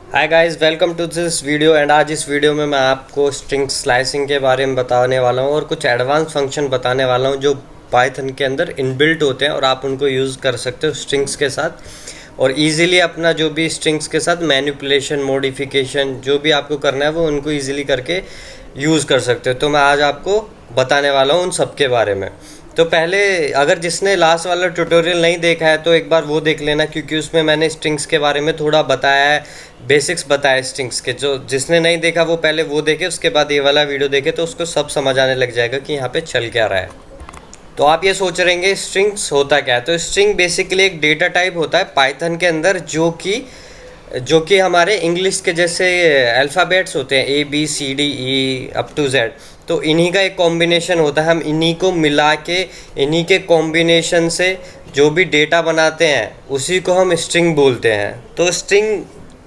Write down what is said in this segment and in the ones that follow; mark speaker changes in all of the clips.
Speaker 1: Hi guys, welcome to this video. And आज इस video में मैं आपको स्ट्रिंग स्लाइसिंग के बारे में बताने वाला हूँ और कुछ एडवांस फंक्शन बताने वाला हूँ जो पाइथन के अंदर इनबिल्ट होते हैं और आप उनको यूज़ कर सकते हो स्ट्रिंग्स के साथ और इजीली अपना जो भी स्ट्रिंग्स के साथ मैनिपुलेशन मॉडिफिकेशन जो भी आपको करना है वो उनको इजीली करके यूज़ कर सकते हो। तो मैं आज आपको बताने वाला हूँ उन सब के बारे में। तो पहले अगर जिसने लास्ट वाला ट्यूटोरियल नहीं देखा है तो एक बार वो देख लेना, क्योंकि उसमें मैंने स्ट्रिंग्स के बारे में थोड़ा बताया है, बेसिक्स बताया स्ट्रिंग्स के। जो जिसने नहीं देखा वो पहले वो देखे, उसके बाद ये वाला वीडियो देखे तो उसको सब समझ आने लग जाएगा कि यहाँ पे चल क्या रहा है। तो आप ये सोच रहेंगे स्ट्रिंग्स होता क्या है। तो स्ट्रिंग बेसिकली एक डेटा टाइप होता है पाइथन के अंदर जो कि हमारे इंग्लिश के जैसे अल्फ़ाबेट्स होते हैं ABCDE अप टू जेड। तो इन्हीं का एक कॉम्बिनेशन होता है। हम इन्हीं को मिला के इन्हीं के कॉम्बिनेशन से जो भी डेटा बनाते हैं उसी को हम स्ट्रिंग बोलते हैं। तो स्ट्रिंग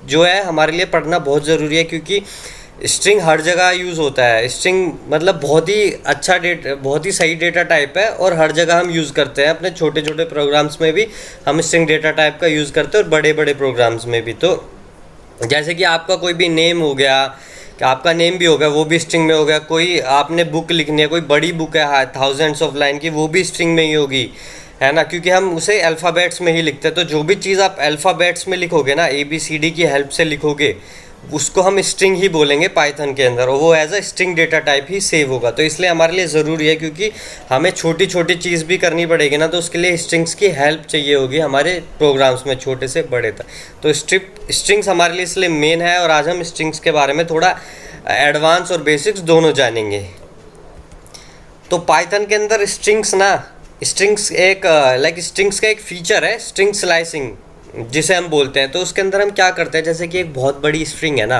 Speaker 1: जो है हमारे लिए पढ़ना बहुत ज़रूरी है, क्योंकि स्ट्रिंग हर जगह यूज़ होता है। स्ट्रिंग मतलब बहुत ही अच्छा डेटा, बहुत ही सही डेटा टाइप है और हर जगह हम यूज़ करते हैं। अपने छोटे छोटे प्रोग्राम्स में भी हम स्ट्रिंग डेटा टाइप का यूज़ करते हैं और बड़े बड़े प्रोग्राम्स में भी। तो जैसे कि आपका कोई भी नेम हो गया, कि आपका नेम भी हो गया वो भी स्ट्रिंग में हो गया। कोई आपने बुक लिखनी है, कोई बड़ी बुक है थाउजेंड्स ऑफ लाइन की, वो भी स्ट्रिंग में ही होगी, है ना, क्योंकि हम उसे अल्फ़ाबेट्स में ही लिखते हैं। तो जो भी चीज़ आप अल्फ़ाबेट्स में लिखोगे ना, ABCD की हेल्प से लिखोगे, उसको हम स्ट्रिंग ही बोलेंगे पाइथन के अंदर, और वो as a string data type ही सेव होगा। तो इसलिए हमारे लिए ज़रूरी है, क्योंकि हमें छोटी छोटी चीज़ भी करनी पड़ेगी ना, तो उसके लिए स्ट्रिंग्स की हेल्प चाहिए होगी हमारे प्रोग्राम्स में, छोटे से बड़े तक। तो स्ट्रिंग्स हमारे लिए इसलिए मेन है और आज हम स्ट्रिंग्स के बारे में थोड़ा एडवांस और बेसिक्स दोनों जानेंगे। तो पाइथन के अंदर स्ट्रिंग्स एक स्ट्रिंग्स का एक फीचर है स्ट्रिंग स्लाइसिंग जिसे हम बोलते हैं। तो उसके अंदर हम क्या करते हैं, जैसे कि एक बहुत बड़ी स्ट्रिंग है ना,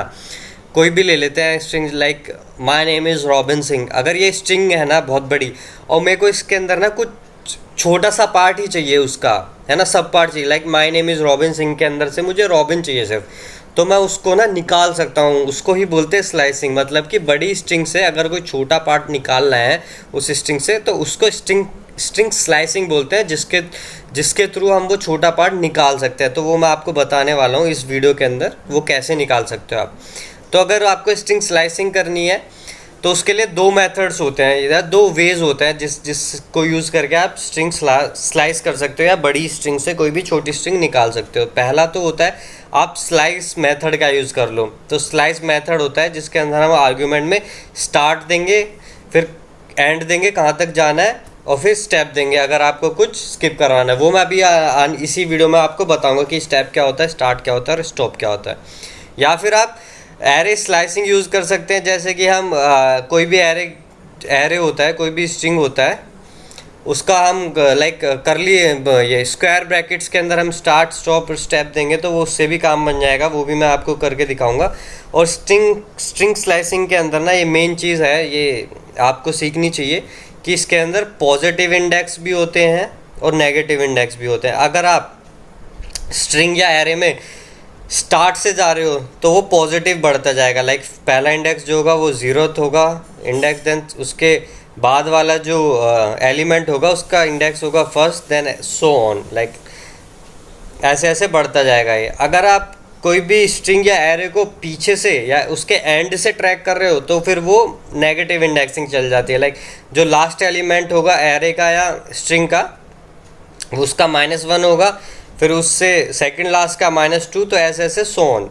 Speaker 1: कोई भी ले लेते हैं string like my name is robin Singh. अगर ये स्ट्रिंग है ना बहुत बड़ी, और मेरे को इसके अंदर ना कुछ छोटा सा पार्ट ही चाहिए उसका, है ना, सब पार्ट चाहिए। Like my name is robin Singh के अंदर से मुझे रॉबिन चाहिए सिर्फ, तो मैं उसको ना निकाल सकता हूँ। उसको ही बोलते हैं स्लाइसिंग। मतलब कि बड़ी स्ट्रिंग से अगर कोई छोटा पार्ट निकालना है उस स्ट्रिंग से, तो उसको स्ट्रिंग स्लाइसिंग बोलते हैं, जिसके जिसके थ्रू हम वो छोटा पार्ट निकाल सकते हैं। तो वो मैं आपको बताने वाला हूँ इस वीडियो के अंदर, वो कैसे निकाल सकते हो आप। तो अगर आपको स्ट्रिंग स्लाइसिंग करनी है तो उसके लिए दो मेथड्स होते हैं या दो वेज होते हैं जिसको यूज़ करके आप स्ट्रिंग स्लाइस कर सकते हो या बड़ी स्ट्रिंग से कोई भी छोटी स्ट्रिंग निकाल सकते हो। पहला तो होता है आप स्लाइस मेथड का यूज़ कर लो। तो स्लाइस मेथड होता है जिसके अंदर हम आर्ग्यूमेंट में स्टार्ट देंगे, फिर एंड देंगे कहाँ तक जाना है, और फिर स्टेप देंगे अगर आपको कुछ स्किप करवाना है। वो मैं अभी इसी वीडियो में आपको बताऊंगा कि स्टेप क्या होता है, स्टार्ट क्या होता है और स्टॉप क्या होता है। या फिर आप एरे स्लाइसिंग यूज़ कर सकते हैं, जैसे कि हम कोई भी एरे होता है, कोई भी स्ट्रिंग होता है, उसका हम कर लिए ये स्क्वायर ब्रैकेट्स के अंदर हम स्टार्ट स्टॉप स्टेप देंगे तो वो उससे भी काम बन जाएगा। वो भी मैं आपको करके दिखाऊंगा। और स्ट्रिंग स्लाइसिंग के अंदर ना ये मेन चीज़ है, ये आपको सीखनी चाहिए कि इसके अंदर पॉजिटिव इंडेक्स भी होते हैं और नेगेटिव इंडेक्स भी होते हैं। अगर आप स्ट्रिंग या एरे में स्टार्ट से जा रहे हो तो वो पॉजिटिव बढ़ता जाएगा। लाइक पहला इंडेक्स जो होगा वो 0th होगा इंडेक्स, देन उसके बाद वाला जो एलिमेंट होगा उसका इंडेक्स होगा first, then so on, like ऐसे ऐसे बढ़ता जाएगा ये। अगर आप कोई भी स्ट्रिंग या एरे को पीछे से या उसके एंड से ट्रैक कर रहे हो तो फिर वो नेगेटिव इंडेक्सिंग चल जाती है। लाइक जो लास्ट एलिमेंट होगा एरे का या स्ट्रिंग का उसका -1 होगा, फिर उससे सेकंड लास्ट का -2, तो ऐसे ऐसे सो ऑन।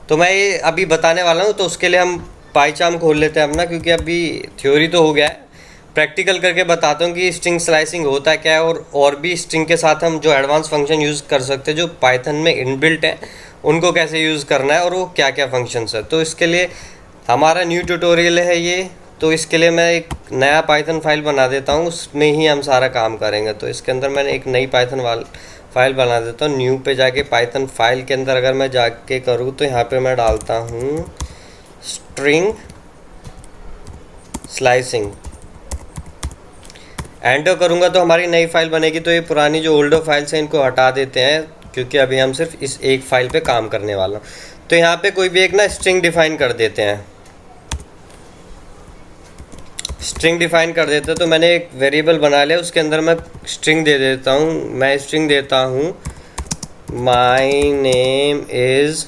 Speaker 1: तो मैं ये अभी बताने वाला हूँ। तो उसके लिए हम पाइचार्म खोल लेते हैं अपना, क्योंकि अभी थ्योरी तो हो गया है, प्रैक्टिकल करके बताता हूँ कि स्ट्रिंग स्लाइसिंग होता है क्या है, और भी स्ट्रिंग के साथ हम जो एडवांस फंक्शन यूज़ कर सकते हैं जो पाइथन में इनबिल्ट है उनको कैसे यूज़ करना है और वो क्या क्या फंक्शंस है। तो इसके लिए हमारा न्यू ट्यूटोरियल है ये। तो इसके लिए मैं एक नया पाइथन फाइल बना देता हूँ, उसमें ही हम सारा काम करेंगे। तो इसके अंदर मैंने एक नई पाइथन फाइल बना देता हूँ। न्यू पे जाके पाइथन फाइल के अंदर अगर मैं जाके करूँ तो यहाँ पे मैं डालता हूँ स्ट्रिंग स्लाइसिंग, एंटर करूँगा तो हमारी नई फाइल बनेगी। तो ये पुरानी जो ओल्डर फाइल्स हैं इनको हटा देते हैं, क्योंकि अभी हम सिर्फ इस एक फाइल पे काम करने वाला हूँ। तो यहाँ पे कोई भी एक ना स्ट्रिंग डिफाइन कर देते हैं, स्ट्रिंग डिफाइन कर देते हैं। तो मैंने एक वेरिएबल बना लिया, उसके अंदर मैं स्ट्रिंग दे देता हूँ। मैं स्ट्रिंग देता हूँ my name is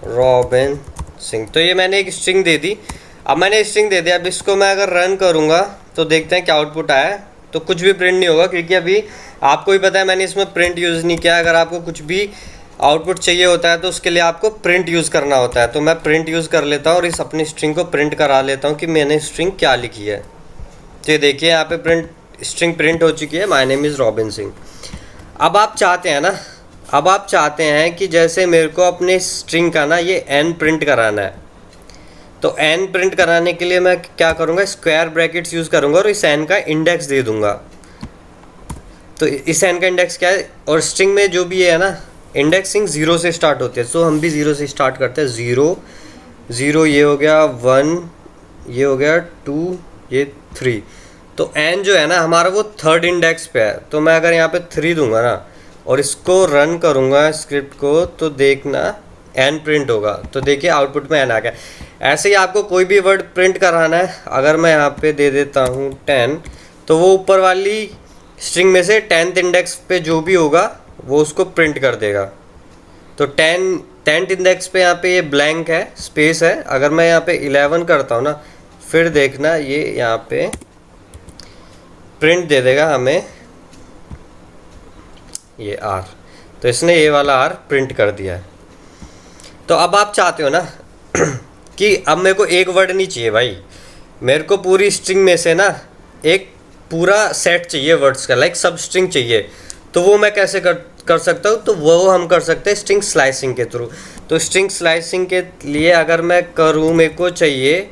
Speaker 1: robin Singh. तो ये मैंने एक स्ट्रिंग दे दी। अब मैंने स्ट्रिंग दे दिया, अब इसको मैं अगर रन करूँगा तो देखते हैं क्या आउटपुट आया है। तो कुछ भी प्रिंट नहीं होगा, क्योंकि अभी आपको ही पता है मैंने इसमें प्रिंट यूज़ नहीं किया। अगर आपको कुछ भी आउटपुट चाहिए होता है तो उसके लिए आपको प्रिंट यूज़ करना होता है। तो मैं प्रिंट यूज़ कर लेता हूँ और इस अपनी स्ट्रिंग को प्रिंट करा लेता हूँ कि मैंने स्ट्रिंग क्या लिखी है। तो ये देखिए यहाँ पे स्ट्रिंग प्रिंट हो चुकी है, my name is robin Singh. अब आप चाहते हैं ना, अब आप चाहते हैं कि जैसे मेरे को अपने स्ट्रिंग का ना ये एन प्रिंट कराना है। तो एन प्रिंट कराने के लिए मैं क्या करूँगा, स्क्वायर ब्रैकेट्स यूज़ करूँगा और इस एन का इंडेक्स दे दूँगा। तो इस एन का इंडेक्स क्या है, और स्ट्रिंग में जो भी है ना इंडेक्सिंग 0 से स्टार्ट होती है। सो हम भी 0 से स्टार्ट करते हैं। 0 0 ये हो गया, 1 ये हो गया, 2 ये 3। तो एन जो है ना हमारा वो थर्ड इंडेक्स पे है। तो मैं अगर यहाँ पे 3 दूंगा ना और इसको रन करूँगा स्क्रिप्ट को, तो देखना एन प्रिंट होगा। तो देखिए आउटपुट में एन आ गया। ऐसे ही आपको कोई भी वर्ड प्रिंट कराना है, अगर मैं यहाँ पे दे देता हूँ 10, तो वो ऊपर वाली स्ट्रिंग में से 10th इंडेक्स पे जो भी होगा वो उसको प्रिंट कर देगा। तो 10th इंडेक्स पे यहाँ पे ये ब्लैंक है, स्पेस है। अगर मैं यहाँ पे 11 करता हूँ ना, फिर देखना ये यहाँ पे प्रिंट दे देगा हमें ये आर। तो इसने ये वाला आर प्रिंट कर दिया है। तो अब आप चाहते हो ना कि अब मेरे को एक वर्ड नहीं चाहिए भाई, मेरे को पूरी स्ट्रिंग में से ना एक पूरा सेट चाहिए वर्ड्स का, लाइक सब स्ट्रिंग चाहिए। तो वो मैं कैसे कर सकता हूँ, तो वो हम कर सकते हैं स्ट्रिंग स्लाइसिंग के थ्रू। तो स्ट्रिंग स्लाइसिंग के लिए अगर मैं करूँ, मेरे को चाहिए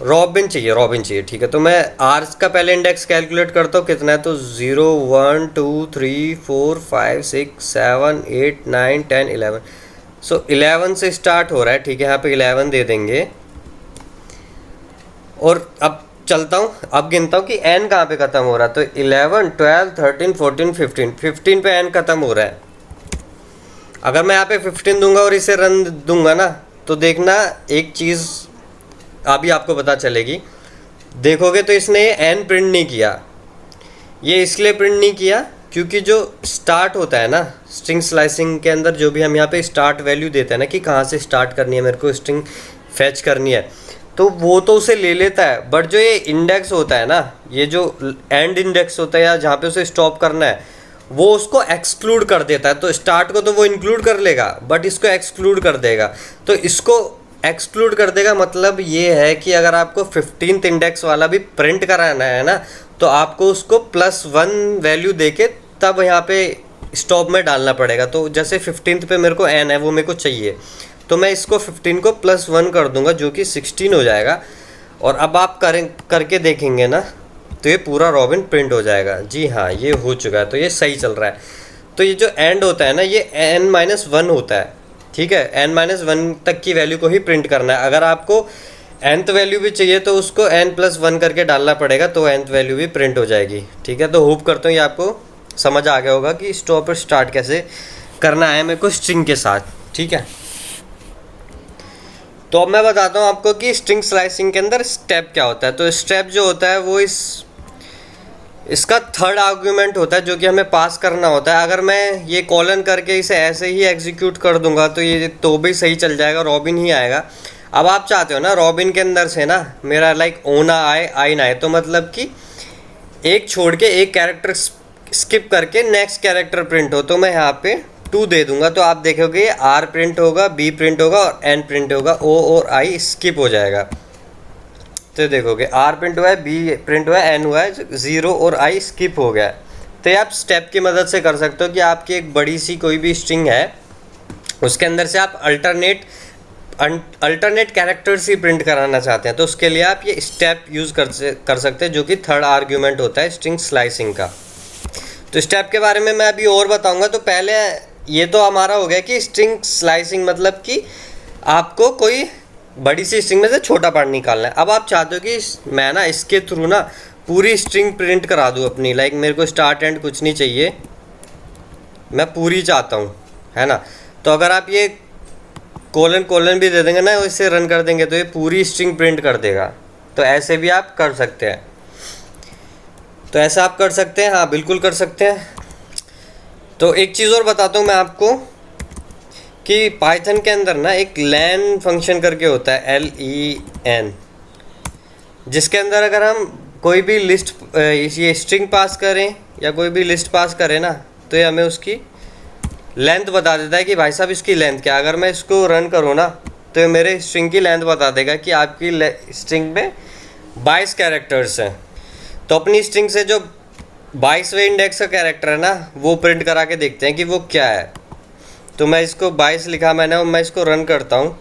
Speaker 1: रॉबिन चाहिए, ठीक है। तो मैं आर का पहले इंडेक्स कैलकुलेट करता हूँ, कितना है, तो 0 1 2 3 4 5 6 7 8 9 10 11। सो 11 से स्टार्ट हो रहा है, ठीक है। यहाँ पे 11 दे देंगे और अब चलता हूँ, अब गिनता हूँ कि एन कहाँ पे ख़त्म हो रहा है। तो 11 12 13 14 15 पे एन ख़त्म हो रहा है। अगर मैं यहाँ पे 15 दूंगा और इसे रन दूंगा ना, तो देखना एक चीज़ अभी आपको पता चलेगी। देखोगे तो इसने ये एन प्रिंट नहीं किया। ये इसलिए प्रिंट नहीं किया क्योंकि जो स्टार्ट होता है ना स्ट्रिंग स्लाइसिंग के अंदर, जो भी हम यहाँ पे स्टार्ट वैल्यू देते हैं ना कि कहाँ से स्टार्ट करनी है, मेरे को स्ट्रिंग फैच करनी है, तो वो तो उसे ले लेता है। बट जो ये इंडेक्स होता है ना, ये जो एंड इंडेक्स होता है या जहाँ पे उसे स्टॉप करना है, वो उसको एक्सक्लूड कर देता है। तो स्टार्ट को तो वो इंक्लूड कर लेगा, बट इसको एक्सक्लूड कर देगा। तो इसको एक्सक्लूड कर देगा मतलब ये है कि अगर आपको 15th इंडेक्स वाला भी प्रिंट कराना है ना, तो आपको उसको +1 वैल्यू देके तब यहाँ पे स्टॉप में डालना पड़ेगा। तो जैसे 15th पे मेरे को एन है, वो मेरे को चाहिए, तो मैं इसको 15 को +1 कर दूंगा, जो कि 16 हो जाएगा। और अब आप करके देखेंगे ना, तो ये पूरा रॉबिन प्रिंट हो जाएगा। जी हाँ, ये हो चुका है। तो ये सही चल रहा है। तो ये जो एंड होता है ना, ये n-1 होता है, ठीक है। n-1 तक की वैल्यू को ही प्रिंट करना है। अगर आपको nth वैल्यू भी चाहिए तो उसको n+1 करके डालना पड़ेगा, तो nth वैल्यू भी प्रिंट हो जाएगी, ठीक है। तो होप करता हूँ ये आपको समझ आ गया होगा कि स्टॉप और स्टार्ट कैसे करना है मेरे को स्ट्रिंग के साथ, ठीक है। तो अब मैं बताता हूँ आपको कि स्ट्रिंग स्लाइसिंग के अंदर स्टेप क्या होता है। तो स्टेप जो होता है वो इसका थर्ड आर्गुमेंट होता है, जो कि हमें पास करना होता है। अगर मैं ये कॉलन करके इसे ऐसे ही एग्जीक्यूट कर दूंगा तो ये तो भी सही चल जाएगा, रॉबिन ही आएगा। अब आप चाहते हो ना रॉबिन के अंदर से ना मेरा लाइक ओ ना आए, आई ना आए, तो मतलब कि एक छोड़ के एक कैरेक्टर स्किप करके नेक्स्ट कैरेक्टर प्रिंट हो। तो मैं यहाँ पे 2 दे दूंगा, तो आप देखोगे आर प्रिंट होगा, बी प्रिंट होगा और एन प्रिंट होगा, ओ और आई स्किप हो जाएगा। तो देखोगे आर प्रिंट हुआ है, बी प्रिंट हुआ है, एन हुआ है, 0 और आई स्किप हो गया है। तो ये आप स्टेप की मदद से कर सकते हो कि आपकी एक बड़ी सी कोई भी स्ट्रिंग है, उसके अंदर से आप अल्टरनेट कैरेक्टर्स ही प्रिंट कराना चाहते हैं, तो उसके लिए आप ये स्टेप यूज़ कर सकते हैं, जो कि थर्ड आर्ग्यूमेंट होता है स्ट्रिंग स्लाइसिंग का। तो स्टेप के बारे में मैं अभी और बताऊंगा। तो पहले ये तो हमारा हो गया कि स्ट्रिंग स्लाइसिंग मतलब कि आपको कोई बड़ी सी स्ट्रिंग में से छोटा पार्ट निकालना है। अब आप चाहते हो कि मैं ना इसके थ्रू ना पूरी स्ट्रिंग प्रिंट करा दूँ अपनी, लाइक मेरे को स्टार्ट एंड कुछ नहीं चाहिए, मैं पूरी चाहता हूँ, है ना। तो अगर आप ये कोलन भी दे देंगे ना, इससे रन कर देंगे तो ये पूरी स्ट्रिंग प्रिंट कर देगा। तो ऐसे भी आप कर सकते हैं। तो ऐसा आप कर सकते हैं, हाँ बिल्कुल कर सकते हैं। तो एक चीज़ और बताता हूँ मैं आपको कि पाइथन के अंदर ना एक लेन फंक्शन करके होता है, LEN, जिसके अंदर अगर हम कोई भी लिस्ट ये स्ट्रिंग पास करें या कोई भी लिस्ट पास करें ना, तो ये हमें उसकी लेंथ बता देता है कि भाई साहब इसकी लेंथ क्या। अगर मैं इसको रन करूँ ना, तो ये मेरे स्ट्रिंग की लेंथ बता देगा कि आपकी स्ट्रिंग में 22 कैरेक्टर्स हैं। तो अपनी स्ट्रिंग से जो 22वें इंडेक्स का कैरेक्टर है ना, वो प्रिंट करा के देखते हैं कि वो क्या है। तो मैं इसको 22 लिखा मैंने और मैं इसको रन करता हूँ,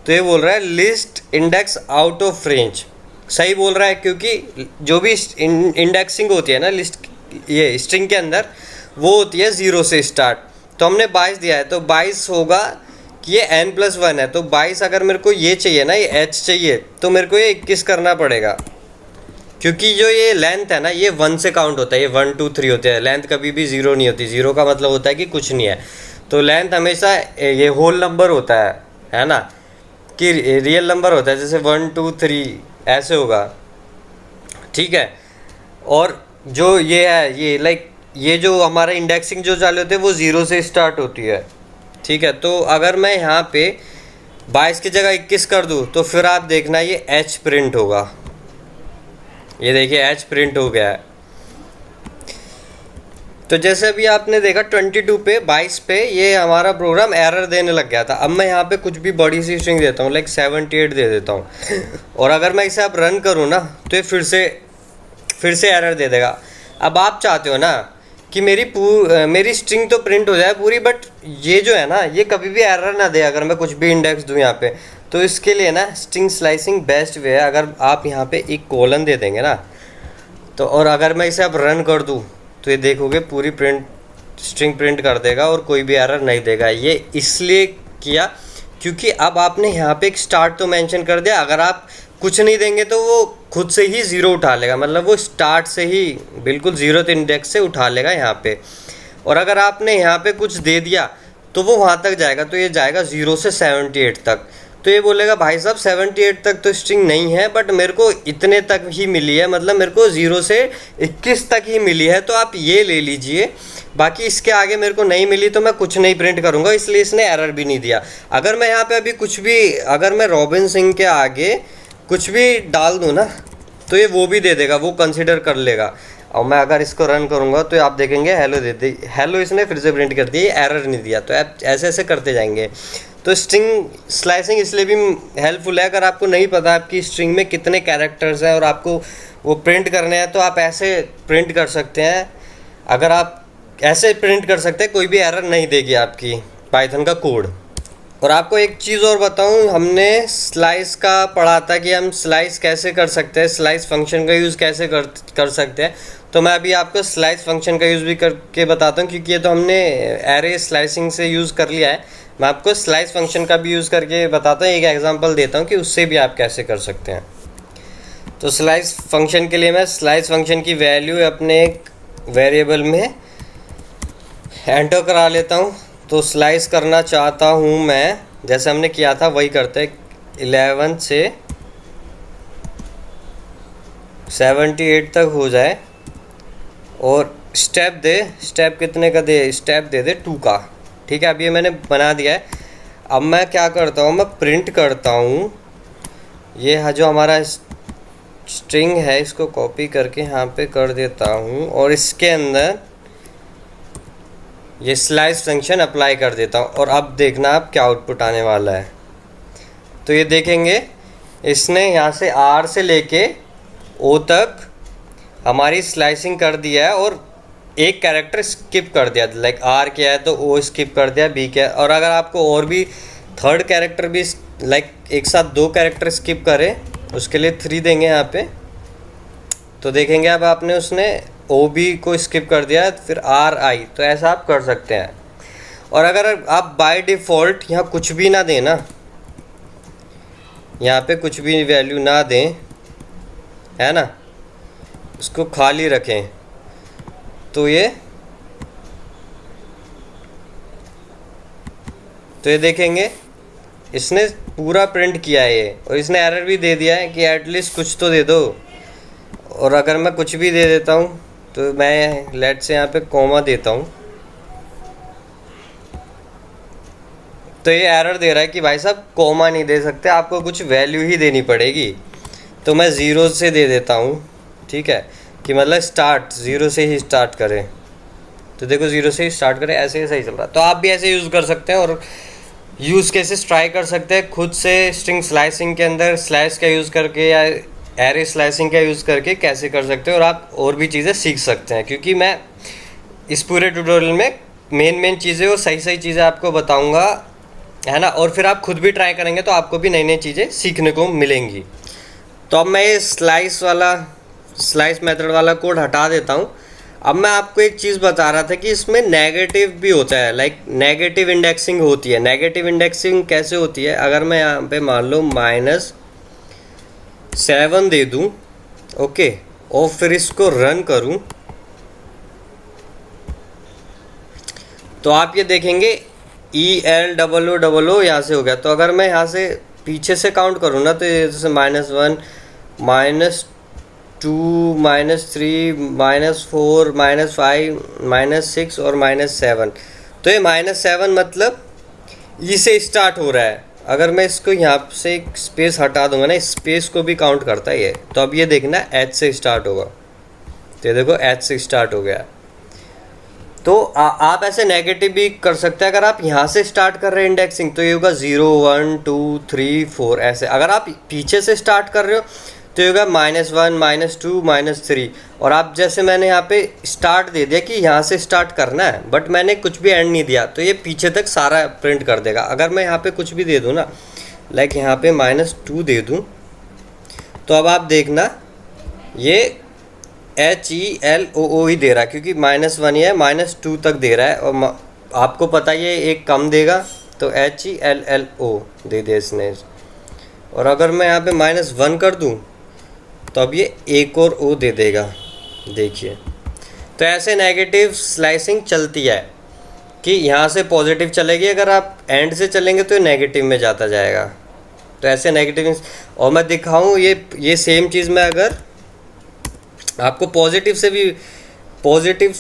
Speaker 1: तो ये बोल रहा है list index out of range. सही बोल रहा है, क्योंकि जो भी इंडेक्सिंग होती है ना लिस्ट ये स्ट्रिंग के अंदर, वो होती है 0 से स्टार्ट। तो हमने 22 दिया है, तो 22 होगा कि ये n+1 है। तो 22 अगर मेरे को ये चाहिए ना, ये h चाहिए, तो मेरे को ये 21 करना पड़ेगा, क्योंकि जो ये लेंथ है ना, ये 1 से काउंट होता है। ये 1 2 3 होते हैं, लेंथ कभी भी 0 नहीं होती। 0 का मतलब होता है कि कुछ नहीं है। तो लेंथ हमेशा ये होल नंबर होता है ना, कि रियल नंबर होता है, जैसे 1 2 3 ऐसे होगा, ठीक है। और जो ये है, ये ये जो हमारा इंडेक्सिंग जो चालू होती है वो 0 से स्टार्ट होती है, ठीक है। तो अगर मैं यहाँ पे 22 की जगह 21 कर दूँ, तो फिर आप देखना ये h प्रिंट होगा। ये देखिए h प्रिंट हो गया है। तो जैसे अभी आपने देखा 22 पे ये हमारा प्रोग्राम एरर देने लग गया था। अब मैं यहाँ पे कुछ भी बड़ी सी स्ट्रिंग देता हूँ, लाइक 78 दे देता हूँ और अगर मैं इसे अब रन करूँ ना, तो ये फिर से एरर दे देगा। अब आप चाहते हो ना कि मेरी स्ट्रिंग तो प्रिंट हो जाए पूरी, बट ये जो है ना, ये कभी भी एरर ना दे अगर मैं कुछ भी इंडेक्स दूँ यहाँ पे। तो इसके लिए ना स्ट्रिंग स्लाइसिंग बेस्ट वे है। अगर आप यहाँ पे एक कोलन दे देंगे ना, तो और अगर मैं इसे अब रन कर दूँ, तो ये देखोगे पूरी स्ट्रिंग प्रिंट कर देगा और कोई भी एरर नहीं देगा। ये इसलिए किया क्योंकि अब आपने यहाँ पे एक स्टार्ट तो मेंशन कर दिया। अगर आप कुछ नहीं देंगे तो वो खुद से ही 0 उठा लेगा, मतलब वो स्टार्ट से ही बिल्कुल 0th इंडेक्स से उठा लेगा यहाँ पे। और अगर आपने यहाँ पे कुछ दे दिया तो वो वहाँ तक जाएगा, तो ये जाएगा 0 से 78 तक। तो ये बोलेगा भाई साहब 78 तक तो स्ट्रिंग नहीं है, बट मेरे को इतने तक ही मिली है, मतलब मेरे को 0 से 21 तक ही मिली है, तो आप ये ले लीजिए, बाकी इसके आगे मेरे को नहीं मिली तो मैं कुछ नहीं प्रिंट करूँगा। इसलिए इसने एरर भी नहीं दिया। अगर मैं यहाँ पे अभी कुछ भी, अगर मैं रॉबिन सिंह के आगे कुछ भी डाल दूँ ना, तो ये वो भी दे देगा, वो कंसिडर कर लेगा। और मैं अगर इसको रन करूँगा तो आप देखेंगे हेलो इसने फिर से प्रिंट कर दिया, एरर नहीं दिया। तो आप ऐसे ऐसे करते जाएंगे। तो स्ट्रिंग स्लाइसिंग इसलिए भी हेल्पफुल है। अगर आपको नहीं पता आपकी स्ट्रिंग में कितने कैरेक्टर्स हैं और आपको वो प्रिंट करने हैं, तो आप ऐसे प्रिंट कर सकते हैं। अगर आप ऐसे प्रिंट कर सकते हैं, कोई भी एरर नहीं देगी आपकी पाइथन का कोड। और आपको एक चीज़ और बताऊं, हमने स्लाइस का पढ़ा था कि हम स्लाइस कैसे कर सकते हैं, स्लाइस फंक्शन का यूज़ कैसे कर सकते हैं। तो मैं अभी आपको स्लाइस फंक्शन का यूज़ भी करके बताता हूं, क्योंकि ये तो हमने एरे स्लाइसिंग से यूज़ कर लिया है। मैं आपको स्लाइस फंक्शन का भी यूज़ करके बताता हूँ, एक एग्जांपल देता हूँ कि उससे भी आप कैसे कर सकते हैं। तो स्लाइस फंक्शन के लिए मैं स्लाइस फंक्शन की वैल्यू अपने एक वेरिएबल में एंटर करा लेता हूँ। तो स्लाइस करना चाहता हूँ मैं, जैसे हमने किया था वही करते हैं, 11 से 78 तक हो जाए। और स्टेप कितने का दे, स्टेप दे दे 2 का, ठीक है। अब ये मैंने बना दिया है। अब मैं क्या करता हूँ, मैं प्रिंट करता हूँ। ये जो हमारा स्ट्रिंग है, इसको कॉपी करके यहाँ पे कर देता हूँ और इसके अंदर ये स्लाइस फंक्शन अप्लाई कर देता हूँ। और अब देखना आप क्या आउटपुट आने वाला है। तो ये देखेंगे, इसने यहाँ से R से लेके O तक हमारी स्लाइसिंग कर दिया है और एक कैरेक्टर स्किप कर दिया। लाइक R क्या है तो O स्किप कर दिया, B क्या है। और अगर आपको और भी थर्ड कैरेक्टर भी लाइक एक साथ 2 कैरेक्टर स्किप करें, उसके लिए 3 देंगे यहाँ पे। तो देखेंगे अब आपने उसने OB को स्किप कर दिया, फिर RI। तो ऐसा आप कर सकते हैं। और अगर आप बाय डिफ़ॉल्ट यहाँ कुछ भी ना दें ना, यहाँ पे कुछ भी वैल्यू ना दें, है ना, इसको खाली रखें, तो ये देखेंगे इसने पूरा प्रिंट किया है ये। और इसने एरर भी दे दिया है कि एटलीस्ट कुछ तो दे दो। और अगर मैं कुछ भी दे देता हूँ, तो मैं लेट से यहाँ पे कॉमा देता हूँ, तो ये एरर दे रहा है कि भाई साहब कॉमा नहीं दे सकते, आपको कुछ वैल्यू ही देनी पड़ेगी। तो मैं ज़ीरो से दे देता हूँ, ठीक है, कि मतलब स्टार्ट ज़ीरो से ही स्टार्ट करें। तो देखो ज़ीरो से ही स्टार्ट करें, ऐसे ही सही चल रहा है। तो आप भी ऐसे यूज़ कर सकते हैं और यूज़ केसेस ट्राई कर सकते हैं खुद से। स्ट्रिंग स्लाइसिंग के अंदर स्लैश का यूज़ करके या एरे स्लाइसिंग का यूज़ करके कैसे कर सकते हैं, और आप और भी चीज़ें सीख सकते हैं, क्योंकि मैं इस पूरे ट्यूटोरियल में मेन चीज़ें और सही चीज़ें आपको बताऊंगा, है ना। और फिर आप खुद भी ट्राई करेंगे तो आपको भी नई नई चीज़ें सीखने को मिलेंगी। तो अब मैं ये स्लाइस मेथड वाला कोड हटा देता हूँ। अब मैं आपको एक चीज़ बता रहा था कि इसमें नेगेटिव भी होता है, लाइक नेगेटिव इंडेक्सिंग होती है। नेगेटिव इंडेक्सिंग कैसे होती है, अगर मैं यहाँ पे मान लो -7 दे दूँ, ओके, और फिर इसको रन करूँ, तो आप ये देखेंगे ELOO यहाँ से हो गया। तो अगर मैं यहाँ से पीछे से काउंट करूँ ना, तो जैसे -1 -2 -3 -4 -5 -6 और -7, तो ये -7 मतलब ई से स्टार्ट हो रहा है। अगर मैं इसको यहाँ से एक स्पेस हटा दूंगा ना, स्पेस को भी काउंट करता है ये। तो अब ये देखना H से स्टार्ट होगा, तो ये देखो H से स्टार्ट हो गया। तो आप ऐसे नेगेटिव भी कर सकते हैं। अगर आप यहाँ से स्टार्ट कर रहे हैं इंडेक्सिंग, तो ये होगा 0 1 2 3 4 ऐसे। अगर आप पीछे से स्टार्ट कर रहे हो तो ये होगा -1 -2 -3। और आप जैसे मैंने यहाँ पे स्टार्ट दे दिया कि यहाँ से स्टार्ट करना है, बट मैंने कुछ भी एंड नहीं दिया, तो ये पीछे तक सारा प्रिंट कर देगा। अगर मैं यहाँ पे कुछ भी दे दूँ ना, लाइक यहाँ पे -2 दे दूँ, तो अब आप देखना ये HELOO ही दे रहा है, क्योंकि -1 ही है, -2 तक दे रहा है। और आपको पता ही है एक कम देगा, तो HELLO दे दिया इसने। और अगर मैं यहाँ पे -1 कर दूँ, तो अब ये एक और O दे देगा, देखिए। तो ऐसे नेगेटिव स्लाइसिंग चलती है कि यहाँ से पॉजिटिव चलेगी, अगर आप एंड से चलेंगे तो नेगेटिव में जाता जाएगा। तो ऐसे नेगेटिव, और मैं दिखाऊँ ये सेम चीज़ मैं अगर आपको पॉजिटिव से भी पॉजिटिव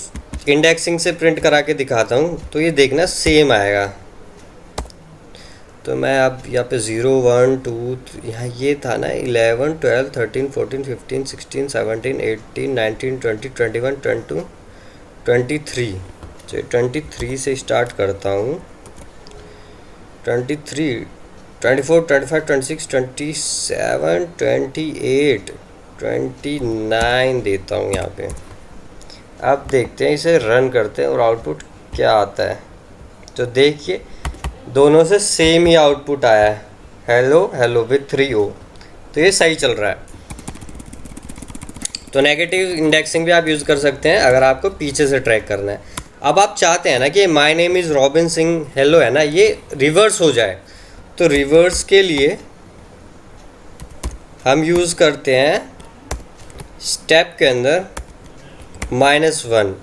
Speaker 1: इंडेक्सिंग से प्रिंट करा के दिखाता हूँ, तो ये देखना सेम आएगा। तो मैं अब यहाँ पे 0 1 2 यहाँ ये था ना 11 12 13 14 15 16 17 18 19 20 21 22 23। तो 23 से स्टार्ट करता हूँ, 23 24 25 26 27 28 29 देता हूँ यहाँ पे। अब देखते हैं, इसे रन करते हैं और आउटपुट क्या आता है। तो देखिए दोनों से सेम ही आउटपुट आया है, हेलो हेलो विथ 3 O। तो ये सही चल रहा है। तो नेगेटिव इंडेक्सिंग भी आप यूज़ कर सकते हैं अगर आपको पीछे से ट्रैक करना है। अब आप चाहते हैं ना कि my name is robin Singh hello है ना, ये रिवर्स हो जाए। तो रिवर्स के लिए हम यूज़ करते हैं स्टेप के अंदर -1।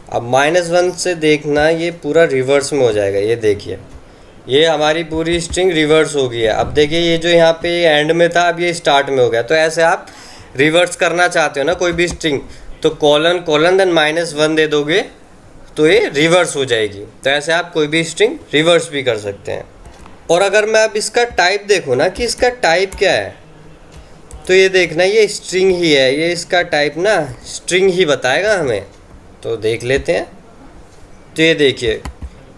Speaker 1: अब -1 से देखना ये पूरा रिवर्स में हो जाएगा। ये देखिए ये हमारी पूरी स्ट्रिंग रिवर्स हो गई है। अब देखिए ये जो यहाँ पे एंड में था, अब ये स्टार्ट में हो गया। तो ऐसे आप रिवर्स करना चाहते हो ना कोई भी स्ट्रिंग, तो कोलन कोलन देन -1 दे दोगे तो ये रिवर्स हो जाएगी। तो ऐसे आप कोई भी स्ट्रिंग रिवर्स भी कर सकते हैं। और अगर मैं अब इसका टाइप देखूँ ना कि इसका टाइप क्या है, तो ये देखना ये स्ट्रिंग ही है, ये इसका टाइप ना स्ट्रिंग ही बताएगा हमें। तो देख लेते हैं। तो ये देखिए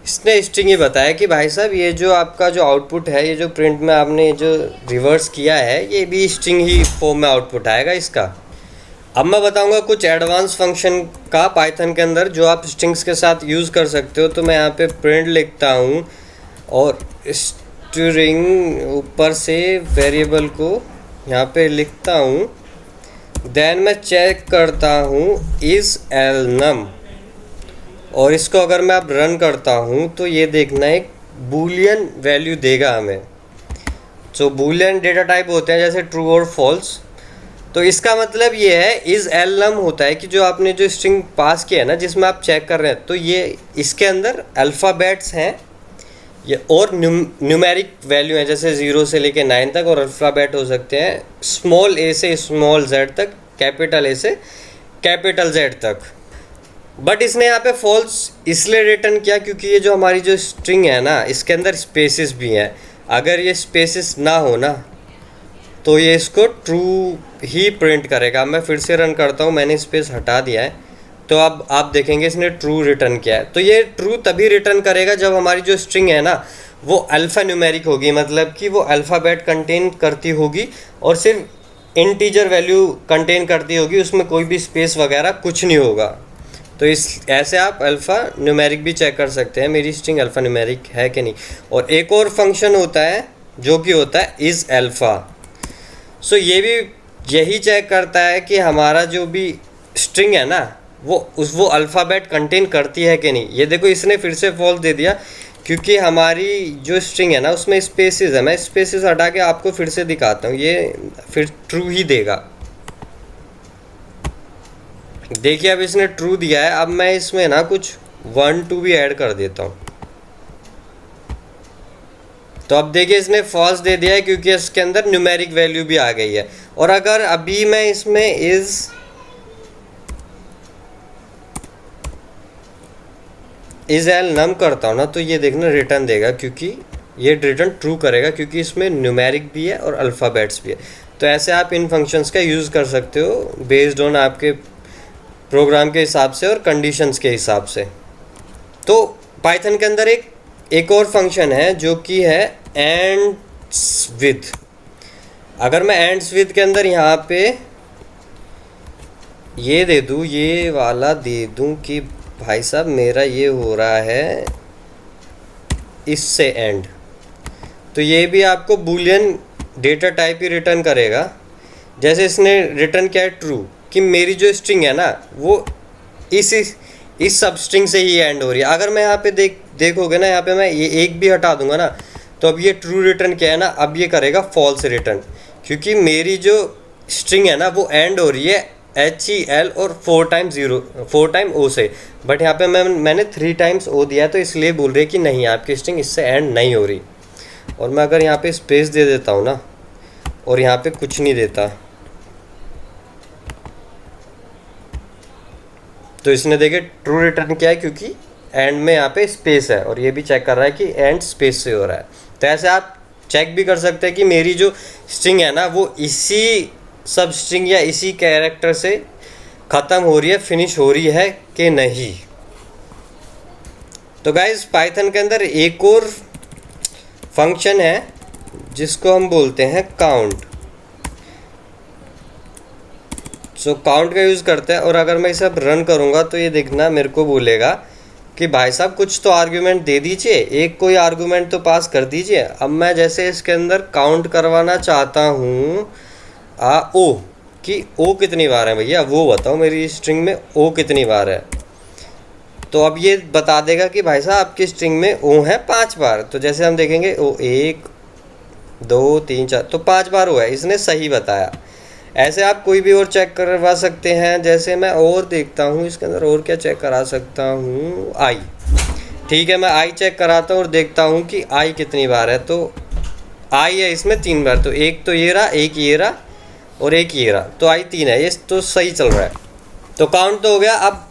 Speaker 1: इसने स्ट्रिंग ही बताया कि भाई साहब ये जो आपका जो आउटपुट है, ये जो प्रिंट में आपने जो रिवर्स किया है, ये भी स्ट्रिंग ही फॉर्म में आउटपुट आएगा इसका। अब मैं बताऊंगा कुछ एडवांस फंक्शन का पाइथन के अंदर जो आप स्ट्रिंग्स के साथ यूज़ कर सकते हो। तो मैं यहाँ पे प्रिंट लिखता हूँ और स्ट्रिंग ऊपर से वेरिएबल को यहाँ पे लिखता हूँ, देन मैं चेक करता हूँ इज़ एलनम, और इसको अगर मैं अब रन करता हूँ तो ये देखना एक बूलियन वैल्यू देगा हमें। जो बूलियन डेटा टाइप होते हैं जैसे ट्रू और फॉल्स, तो इसका मतलब ये है इज़ एलनम होता है कि जो आपने जो स्ट्रिंग पास किया है ना जिसमें आप चेक कर रहे हैं, तो ये इसके अंदर अल्फ़ाबेट्स हैं ये और न्यूमेरिक वैल्यू है, जैसे 0 से लेके 9 तक, और अल्फ़ाबेट हो सकते हैं स्मॉल a से स्मॉल z तक, कैपिटल A से कैपिटल Z तक। बट इसने यहाँ पे फॉल्स इसलिए रिटर्न किया क्योंकि ये जो हमारी जो स्ट्रिंग है ना, इसके अंदर स्पेसेस भी हैं। अगर ये स्पेसेस ना हो ना तो ये इसको ट्रू ही प्रिंट करेगा। मैं फिर से रन करता हूँ, मैंने स्पेस हटा दिया है, तो अब आप देखेंगे इसने ट्रू रिटर्न किया है। तो ये ट्रू तभी रिटर्न करेगा जब हमारी जो स्ट्रिंग है ना वो अल्फ़ा न्यूमेरिक होगी, मतलब कि वो अल्फ़ाबेट कंटेन करती होगी और सिर्फ इंटीजर वैल्यू कंटेन करती होगी, उसमें कोई भी स्पेस वगैरह कुछ नहीं होगा। तो इस ऐसे आप अल्फ़ा न्यूमेरिक भी चेक कर सकते हैं मेरी स्ट्रिंग अल्फ़ा न्यूमेरिक है कि नहीं। और एक और फंक्शन होता है जो कि होता है इज़ अल्फ़ा। सो ये भी यही चेक करता है कि हमारा जो भी स्ट्रिंग है ना वो अल्फ़ाबेट कंटेन करती है कि नहीं। ये देखो इसने फिर से फॉल्स दे दिया क्योंकि हमारी जो स्ट्रिंग है ना उसमें स्पेसेस है। मैं स्पेसेस हटा के आपको फिर से दिखाता हूँ, ये फिर ट्रू ही देगा। देखिए अब इसने ट्रू दिया है। अब मैं इसमें ना कुछ 1 2 भी ऐड कर देता हूँ, तो अब देखिए इसने फॉल्स दे दिया है क्योंकि इसके अंदर न्यूमेरिक वैल्यू भी आ गई है। और अगर अभी मैं इसमें इज एल नम करता हूँ ना तो ये देखना रिटर्न देगा, क्योंकि ये रिटर्न ट्रू करेगा क्योंकि इसमें न्यूमेरिक भी है और अल्फ़ाबेट्स भी है। तो ऐसे आप इन फंक्शंस का यूज़ कर सकते हो बेस्ड ऑन आपके प्रोग्राम के हिसाब से और कंडीशंस के हिसाब से। तो पाइथन के अंदर एक और फंक्शन है जो कि है एंड्स विद। अगर मैं एंड्स विद के अंदर यहाँ पे ये दे दूँ, ये वाला दे दूँ कि भाई साहब मेरा ये हो रहा है इससे एंड, तो ये भी आपको बूलियन डेटा टाइप ही रिटर्न करेगा। जैसे इसने रिटर्न किया है ट्रू कि मेरी जो स्ट्रिंग है ना वो इस सब स्ट्रिंग से ही एंड हो रही है। अगर मैं यहाँ पे देखोगे ना, यहाँ पे मैं ये एक भी हटा दूंगा ना तो अब ये ट्रू रिटर्न किया है ना, अब ये करेगा फॉल्स रिटर्न क्योंकि मेरी जो स्ट्रिंग है ना वो एंड हो रही है HEL और 4 टाइम O से। बट यहाँ पे मैंने 3 टाइम्स O दिया है, तो इसलिए बोल रही है कि नहीं आपकी स्ट्रिंग इससे एंड नहीं हो रही। और मैं अगर यहाँ पे स्पेस दे देता हूँ ना और यहाँ पे कुछ नहीं देता तो इसने देखे ट्रू रिटर्न किया है क्योंकि एंड में यहाँ पे स्पेस है और ये भी चेक कर रहा है कि एंड स्पेस से हो रहा है। तो ऐसे आप चेक भी कर सकते हैं कि मेरी जो स्ट्रिंग है ना वो इसी सब स्ट्रिंग या इसी कैरेक्टर से ख़त्म हो रही है, फिनिश हो रही है कि नहीं। तो गाइस पाइथन के अंदर एक और फंक्शन है जिसको हम बोलते हैं काउंट। सो काउंट का यूज़ करते हैं और अगर मैं इसे अब रन करूँगा तो ये देखना मेरे को बोलेगा कि भाई साहब कुछ तो आर्गुमेंट दे दीजिए, एक कोई आर्गुमेंट तो पास कर दीजिए। अब मैं जैसे इसके अंदर काउंट करवाना चाहता हूँ ओ कि ओ कितनी बार है भैया, वो बताओ मेरी स्ट्रिंग में ओ कितनी बार है। तो अब ये बता देगा कि भाई साहब आपकी स्ट्रिंग में ओ है 5 बार। तो जैसे हम देखेंगे ओ 1 2 3 4 तो 5 बार ओ है, इसने सही बताया। ऐसे आप कोई भी और चेक करवा सकते हैं। जैसे मैं और देखता हूँ इसके अंदर और क्या चेक करा सकता हूँ, आई। ठीक है मैं आई चेक कराता हूँ और देखता हूँ कि आई कितनी बार है। तो आई है इसमें 3 बार, तो एक तो ये रहा, एक ये रहा और एक ये रहा, तो आई 3 है, ये तो सही चल रहा है। तो काउंट तो हो गया। अब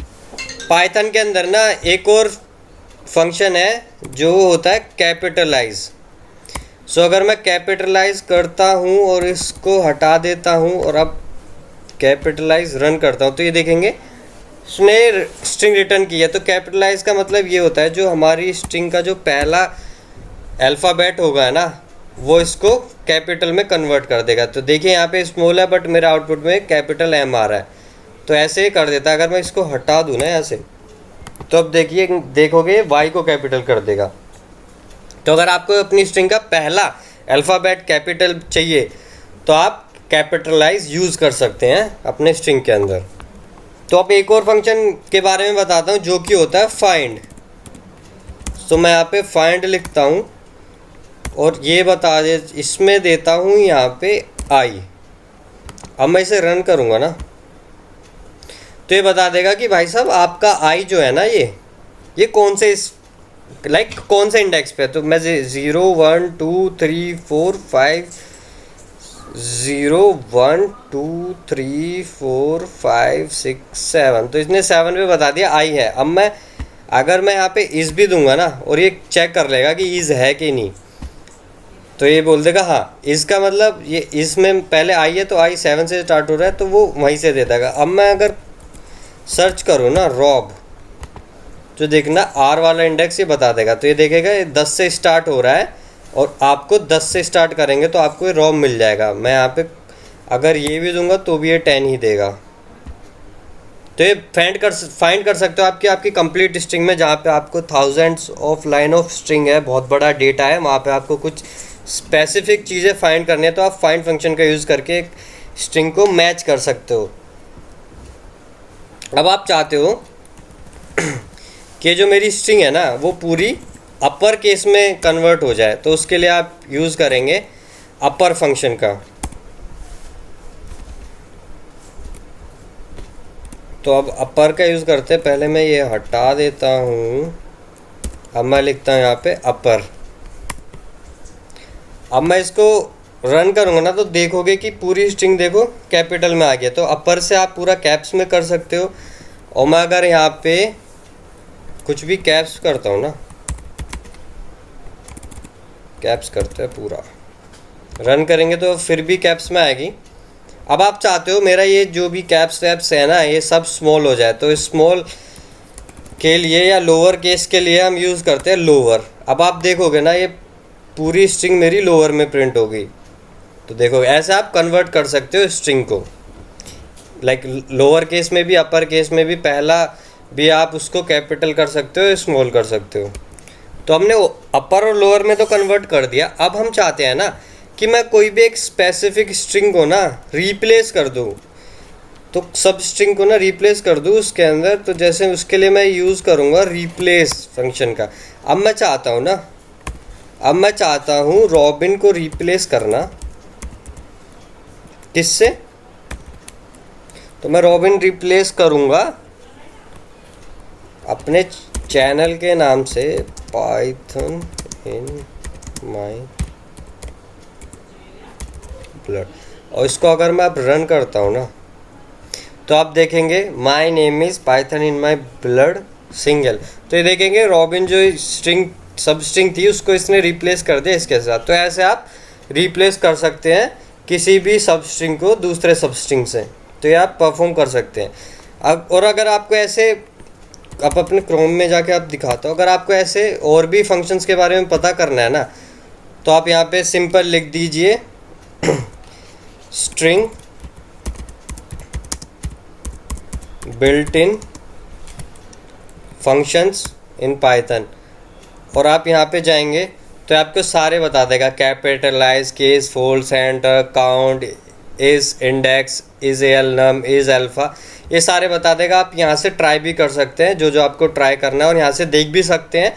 Speaker 1: पाइथन के अंदर ना एक और फंक्शन है जो होता है कैपिटलाइज। सो अगर मैं कैपिटलाइज करता हूँ और इसको हटा देता हूँ और अब कैपिटलाइज रन करता हूँ तो ये देखेंगे उसने स्ट्रिंग रिटर्न की है। तो कैपिटलाइज का मतलब ये होता है जो हमारी स्ट्रिंग का जो पहला अल्फ़ाबेट होगा ना वो इसको कैपिटल में कन्वर्ट कर देगा। तो देखिए यहाँ पे स्मॉल है बट मेरा आउटपुट में कैपिटल M आ रहा है, तो ऐसे ही कर देता है। अगर मैं इसको हटा दूँ ना यहाँ से तो अब देखोगे Y को कैपिटल कर देगा। तो अगर आपको अपनी स्ट्रिंग का पहला अल्फ़ाबेट कैपिटल चाहिए तो आप कैपिटलाइज यूज़ कर सकते हैं अपने स्ट्रिंग के अंदर। तो अब एक और फंक्शन के बारे में बताता हूँ जो कि होता है फाइंड। तो मैं यहाँ पे फाइंड लिखता हूँ और ये बता दे इसमें देता हूँ यहाँ पे आई। अब मैं इसे रन करूँगा ना तो ये बता देगा कि भाई साहब आपका आई जो है ना ये कौन से कौन से इंडेक्स पे है। तो मैं 0 1 2 3 4 5 0 1 2 3 4 5 6 7, तो इसने 7 पे बता दिया आई है। अब मैं अगर मैं यहाँ पे इस भी दूंगा ना और ये चेक कर लेगा कि इज है कि नहीं, तो ये बोल देगा हाँ। इसका मतलब ये इसमें पहले आई है तो आई 7 से स्टार्ट हो रहा है, तो वो वहीं से दे देगा। अब मैं अगर सर्च करूँ ना रॉब, जो देखना आर वाला इंडेक्स ये बता देगा, तो ये देखेगा ये 10 से स्टार्ट हो रहा है और आपको 10 से स्टार्ट करेंगे तो आपको ये रॉब मिल जाएगा। मैं यहाँ पे अगर ये भी दूंगा तो भी ये 10 ही देगा। तो ये फाइंड कर सकते हो आपकी कंप्लीट स्ट्रिंग में, जहाँ पे आपको thousands of line of string है, बहुत बड़ा डेटा है, वहाँ पे आपको कुछ स्पेसिफिक चीज़ें फाइंड करनी है तो आप फाइंड फंक्शन का यूज़ करके एक स्ट्रिंग को मैच कर सकते हो। अब आप चाहते हो कि जो मेरी स्ट्रिंग है ना वो पूरी अपर केस में कन्वर्ट हो जाए, तो उसके लिए आप यूज़ करेंगे अपर फंक्शन का। तो अब अपर का यूज़ करते हैं। पहले मैं ये हटा देता हूँ, अब मैं लिखता हूँ यहाँ पे अपर। अब मैं इसको रन करूँगा ना तो देखोगे कि पूरी स्ट्रिंग देखो कैपिटल में आ गया। तो अपर से आप पूरा कैप्स में कर सकते हो। और मैं अगर यहाँ पे कुछ भी कैप्स करता हूँ ना, कैप्स करते हैं पूरा, रन करेंगे तो फिर भी कैप्स में आएगी। अब आप चाहते हो मेरा ये जो भी कैप्स वैप्स है ना ये सब स्मॉल हो जाए, तो स्मॉल के लिए या लोअर केस के लिए हम यूज़ करते हैं लोअर। अब आप देखोगे ना ये पूरी स्ट्रिंग मेरी लोअर में प्रिंट होगी। तो देखो ऐसे आप कन्वर्ट कर सकते हो स्ट्रिंग को, लाइक लोअर केस में भी अपर केस में भी, पहला भी आप उसको कैपिटल कर सकते हो, स्मॉल कर सकते हो। तो हमने अपर और लोअर में तो कन्वर्ट कर दिया। अब हम चाहते हैं ना कि मैं कोई भी एक स्पेसिफिक स्ट्रिंग को ना रिप्लेस कर दूँ, तो सब स्ट्रिंग को ना रिप्लेस कर दूँ उसके अंदर। तो जैसे उसके लिए मैं यूज़ करूँगा रिप्लेस फंक्शन का। अब मैं चाहता हूँ रॉबिन को रिप्लेस करना, किससे? तो मैं रॉबिन रिप्लेस करूँगा अपने चैनल के नाम से, पाइथन इन माई ब्लड। और इसको अगर मैं अब रन करता हूँ ना तो आप देखेंगे my name is Python in my blood single. तो ये देखेंगे रॉबिन जो स्ट्रिंग सब स्ट्रिंग थी उसको इसने रिप्लेस कर दिया इसके साथ। तो ऐसे आप रिप्लेस कर सकते हैं किसी भी सब स्ट्रिंग को दूसरे सब स्ट्रिंग से, तो ये आप परफॉर्म कर सकते हैं। अब और अगर आपको ऐसे, आप अपने क्रोम में जाके आप दिखाता हो, अगर आपको ऐसे और भी फंक्शंस के बारे में पता करना है ना तो आप यहाँ पे सिंपल लिख दीजिए string built in functions in Python, और आप यहाँ पे जाएंगे तो आपको सारे बता देगा, capitalize, case, fold, center, count, is index, is al num, is alpha, ये सारे बता देगा। आप यहाँ से ट्राई भी कर सकते हैं जो आपको ट्राई करना है, और यहाँ से देख भी सकते हैं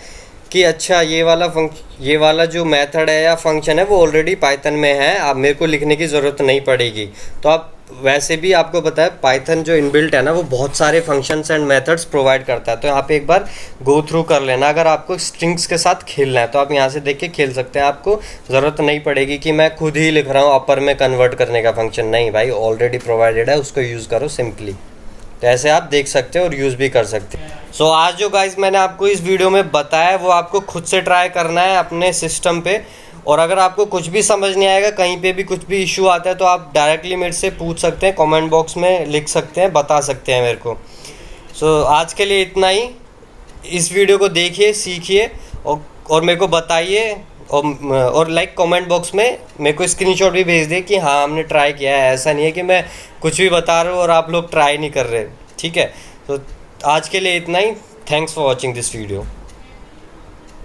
Speaker 1: कि अच्छा ये वाला जो मेथड है या फंक्शन है वो ऑलरेडी पाइथन में है, अब मेरे को लिखने की ज़रूरत नहीं पड़ेगी। तो आप वैसे भी आपको पता है पाइथन जो इनबिल्ट है ना वो बहुत सारे फंक्शंस एंड मेथड्स प्रोवाइड करता है। तो यहाँ पे एक बार गो थ्रू कर लेना। अगर आपको स्ट्रिंग्स के साथ खेलना है तो आप यहाँ से देख के खेल सकते हैं। आपको ज़रूरत नहीं पड़ेगी कि मैं खुद ही लिख रहा हूँ अपर में कन्वर्ट करने का फंक्शन, नहीं भाई, ऑलरेडी प्रोवाइडेड है, उसको यूज़ करो सिंपली। तो ऐसे आप देख सकते हो और यूज़ भी कर सकते हैं। सो आज जो गाइस मैंने आपको इस वीडियो में बताया वो आपको खुद से ट्राई करना है अपने सिस्टम पे। और अगर आपको कुछ भी समझ नहीं आएगा, कहीं पे भी कुछ भी इशू आता है, तो आप डायरेक्टली मेरे से पूछ सकते हैं, कमेंट बॉक्स में लिख सकते हैं, बता सकते हैं मेरे को। सो आज के लिए इतना ही। इस वीडियो को देखिए, सीखिए और मेरे को बताइए, और लाइक कमेंट बॉक्स में मेरे को स्क्रीनशॉट भी भेज दिए कि हाँ हमने ट्राई किया है। ऐसा नहीं है कि मैं कुछ भी बता रहा हूँ और आप लोग ट्राई नहीं कर रहे, ठीक है। तो आज के लिए इतना ही। Thanks for watching this video.